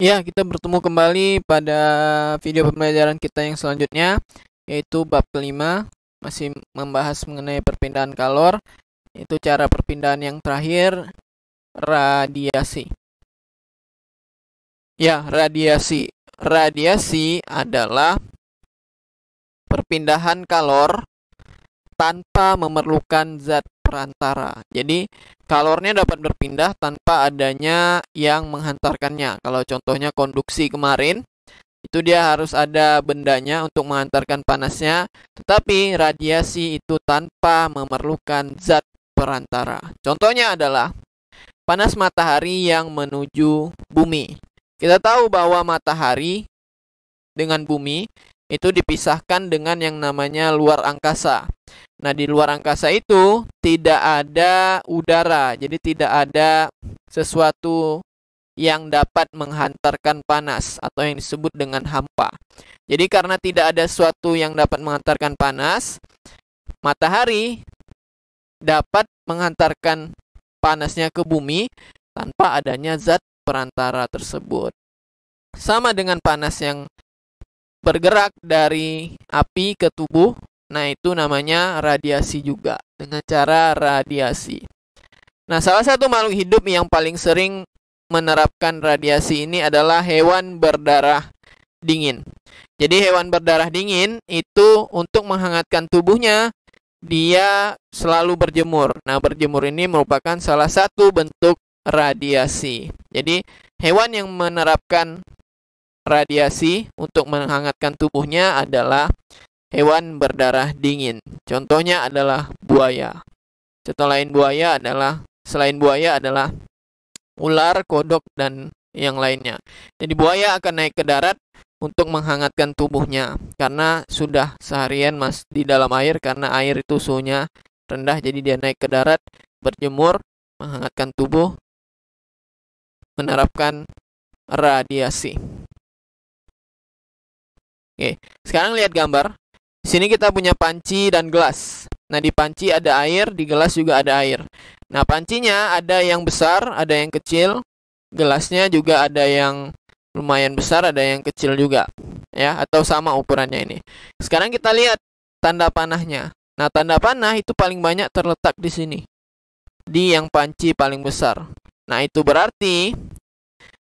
Ya, kita bertemu kembali pada video pembelajaran kita yang selanjutnya, yaitu bab kelima, masih membahas mengenai perpindahan kalor, yaitu cara perpindahan yang terakhir, radiasi. Ya, radiasi. Radiasi adalah perpindahan kalor tanpa memerlukan zat perantara. Jadi, kalornya dapat berpindah tanpa adanya yang menghantarkannya. Kalau contohnya konduksi kemarin, itu dia harus ada bendanya untuk menghantarkan panasnya. Tetapi radiasi itu tanpa memerlukan zat perantara. Contohnya adalah panas matahari yang menuju bumi. Kita tahu bahwa matahari dengan bumi itu dipisahkan dengan yang namanya luar angkasa. Nah, di luar angkasa itu tidak ada udara, jadi tidak ada sesuatu yang dapat menghantarkan panas atau yang disebut dengan hampa. Jadi karena tidak ada sesuatu yang dapat menghantarkan panas, matahari dapat menghantarkan panasnya ke bumi tanpa adanya zat perantara tersebut. Sama dengan panas yang bergerak dari api ke tubuh, nah itu namanya radiasi juga, dengan cara radiasi. Nah, salah satu makhluk hidup yang paling sering menerapkan radiasi ini adalah hewan berdarah dingin. Jadi hewan berdarah dingin itu untuk menghangatkan tubuhnya, dia selalu berjemur. Nah, berjemur ini merupakan salah satu bentuk radiasi. Jadi hewan yang menerapkan radiasi untuk menghangatkan tubuhnya adalah hewan berdarah dingin. Contohnya adalah buaya. Contoh lain selain buaya adalah ular, kodok, dan yang lainnya. Jadi buaya akan naik ke darat untuk menghangatkan tubuhnya karena sudah seharian di dalam air, karena air itu suhunya rendah, jadi dia naik ke darat, berjemur, menghangatkan tubuh, menerapkan radiasi. Oke, sekarang lihat gambar. Di sini kita punya panci dan gelas. Nah, di panci ada air, di gelas juga ada air. Nah, pancinya ada yang besar, ada yang kecil. Gelasnya juga ada yang lumayan besar, ada yang kecil juga. Ya, atau sama ukurannya ini. Sekarang kita lihat tanda panahnya. Nah, tanda panah itu paling banyak terletak di sini. Di yang panci paling besar. Nah, itu berarti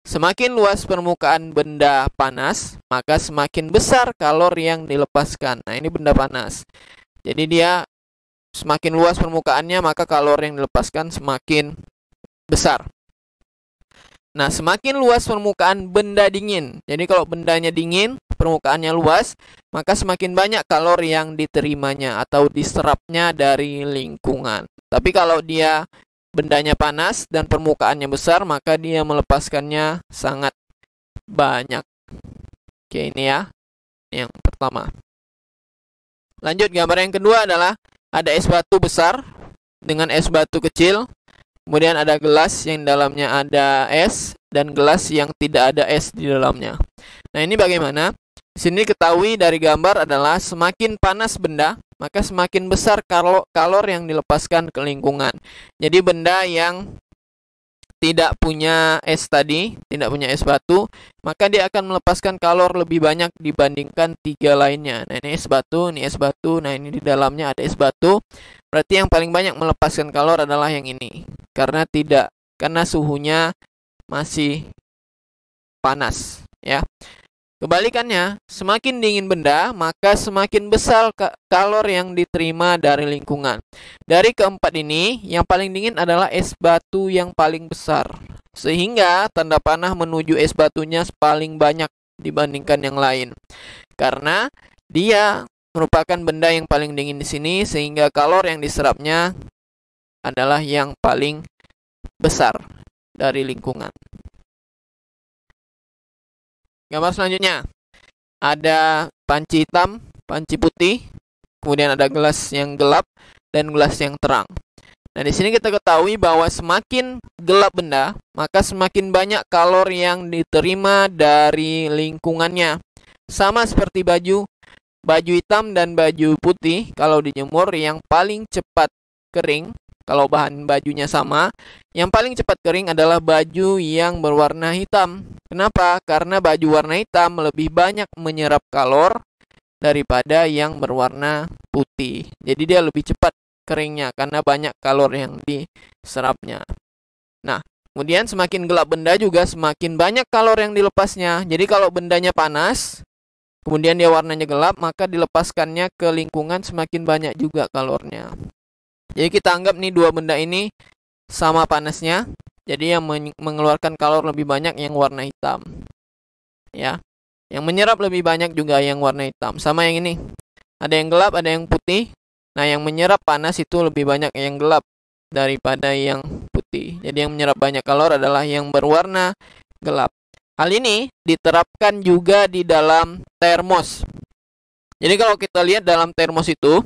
semakin luas permukaan benda panas, maka semakin besar kalor yang dilepaskan. Nah, ini benda panas. Jadi dia semakin luas permukaannya, maka kalor yang dilepaskan semakin besar. Nah, semakin luas permukaan benda dingin. Jadi kalau bendanya dingin, permukaannya luas, maka semakin banyak kalor yang diterimanya atau diserapnya dari lingkungan. Tapi kalau dia bendanya panas dan permukaannya besar, maka dia melepaskannya sangat banyak. Oke, ini ya yang pertama. Lanjut, gambar yang kedua adalah ada es batu besar dengan es batu kecil. Kemudian ada gelas yang dalamnya ada es dan gelas yang tidak ada es di dalamnya. Nah, ini bagaimana? Di sini ketahui dari gambar adalah semakin panas benda, maka semakin besar kalor yang dilepaskan ke lingkungan. Jadi benda yang tidak punya es tadi, tidak punya es batu, maka dia akan melepaskan kalor lebih banyak dibandingkan tiga lainnya. Nah, ini es batu, nah ini di dalamnya ada es batu. Berarti yang paling banyak melepaskan kalor adalah yang ini. Karena suhunya masih panas, ya. Kebalikannya, semakin dingin benda, maka semakin besar kalor yang diterima dari lingkungan. Dari keempat ini, yang paling dingin adalah es batu yang paling besar. Sehingga tanda panah menuju es batunya paling banyak dibandingkan yang lain. Karena dia merupakan benda yang paling dingin di sini, sehingga kalor yang diserapnya adalah yang paling besar dari lingkungan. Gambar selanjutnya, ada panci hitam, panci putih, kemudian ada gelas yang gelap dan gelas yang terang. Nah, di sini kita ketahui bahwa semakin gelap benda, maka semakin banyak kalor yang diterima dari lingkungannya. Sama seperti baju hitam dan baju putih, kalau dijemur yang paling cepat kering, kalau bahan bajunya sama, yang paling cepat kering adalah baju yang berwarna hitam. Kenapa? Karena baju warna hitam lebih banyak menyerap kalor daripada yang berwarna putih. Jadi dia lebih cepat keringnya karena banyak kalor yang diserapnya. Nah, kemudian semakin gelap benda juga semakin banyak kalor yang dilepasnya. Jadi kalau bendanya panas, kemudian dia warnanya gelap, maka dilepaskannya ke lingkungan semakin banyak juga kalornya. Jadi kita anggap nih dua benda ini sama panasnya. Jadi yang mengeluarkan kalor lebih banyak yang warna hitam. Ya. Yang menyerap lebih banyak juga yang warna hitam. Sama yang ini. Ada yang gelap, ada yang putih. Nah, yang menyerap panas itu lebih banyak yang gelap daripada yang putih. Jadi yang menyerap banyak kalor adalah yang berwarna gelap. Hal ini diterapkan juga di dalam termos. Jadi kalau kita lihat dalam termos itu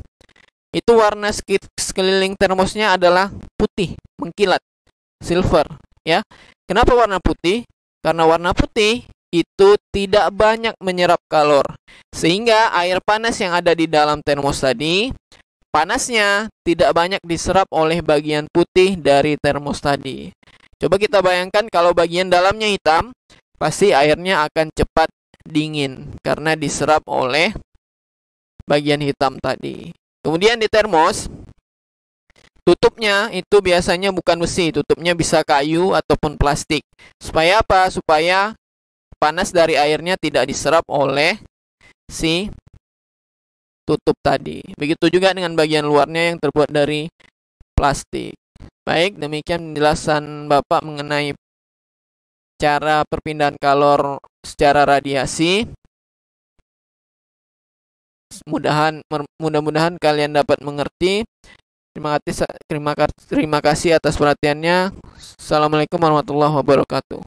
warna sekeliling termosnya adalah putih, mengkilat, silver, ya. Kenapa warna putih? Karena warna putih itu tidak banyak menyerap kalor, sehingga air panas yang ada di dalam termos tadi, panasnya tidak banyak diserap oleh bagian putih dari termos tadi. Coba kita bayangkan kalau bagian dalamnya hitam, pasti airnya akan cepat dingin karena diserap oleh bagian hitam tadi. Kemudian di termos, tutupnya itu biasanya bukan besi, tutupnya bisa kayu ataupun plastik. Supaya apa? Supaya panas dari airnya tidak diserap oleh si tutup tadi. Begitu juga dengan bagian luarnya yang terbuat dari plastik. Baik, demikian penjelasan Bapak mengenai cara perpindahan kalor secara radiasi. Mudah-mudahan kalian dapat mengerti. Terima kasih atas perhatiannya. Assalamualaikum warahmatullahi wabarakatuh.